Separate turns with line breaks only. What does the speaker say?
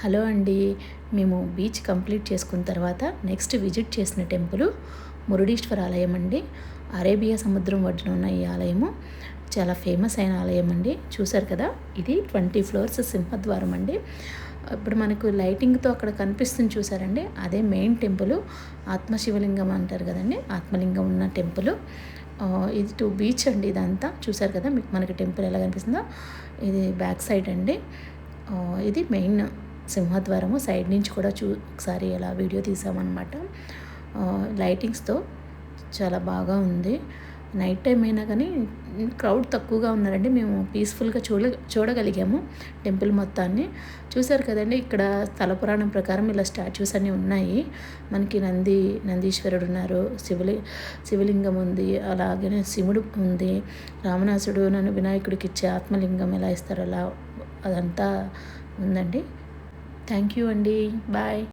Hello అండి. మేము beach complete చేసుకున్న తర్వాత నెక్స్ట్ విజిట్ చేసిన టెంపుల్ మురుడేశ్వర ఆలయం అండి. అరేబియా సముద్రం ఒడ్డున ఉన్న ఈ ఆలయము చాలా ఫేమస్ అయిన ఆలయం అండి. చూసారు కదా, ఇది 20 ఫ్లోర్స్ సింహద్వారం అండి. ఇప్పుడు మనకు లైటింగ్తో అక్కడ కనిపిస్తుంది చూసారండి, అదే మెయిన్ టెంపుల్. ఆత్మశివలింగం అంటారు కదండి, ఆత్మలింగం ఉన్న టెంపుల్. ఇది టు బీచ్ అండి. ఇదంతా చూసారు కదా, మీకు మనకి టెంపుల్ ఎలా కనిపిస్తుందో. ఇది బ్యాక్ సైడ్ అండి. ఇది మెయిన్ సింహద్వారము. సైడ్ నుంచి కూడా ఒకసారి అలా వీడియో తీసామన్నమాట. లైటింగ్స్తో చాలా బాగా ఉంది. నైట్ టైం అయినా కానీ క్రౌడ్ తక్కువగా ఉన్నారండి. మేము పీస్ఫుల్గా చూడగలిగాము టెంపుల్ మొత్తాన్ని. చూసారు కదండి, ఇక్కడ స్థల పురాణం ప్రకారం ఇలా స్టాచ్యూస్ అన్నీ ఉన్నాయి. మనకి నందీశ్వరుడు ఉన్నారు, శివలింగం ఉంది, అలాగే శివుడు ఉంది, రామనాసుడు నన్ను వినాయకుడికి ఇచ్చే ఆత్మలింగం ఎలా ఇస్తారో అలా అదంతా ఉందండి. థ్యాంక్ యూ అండి. బాయ్.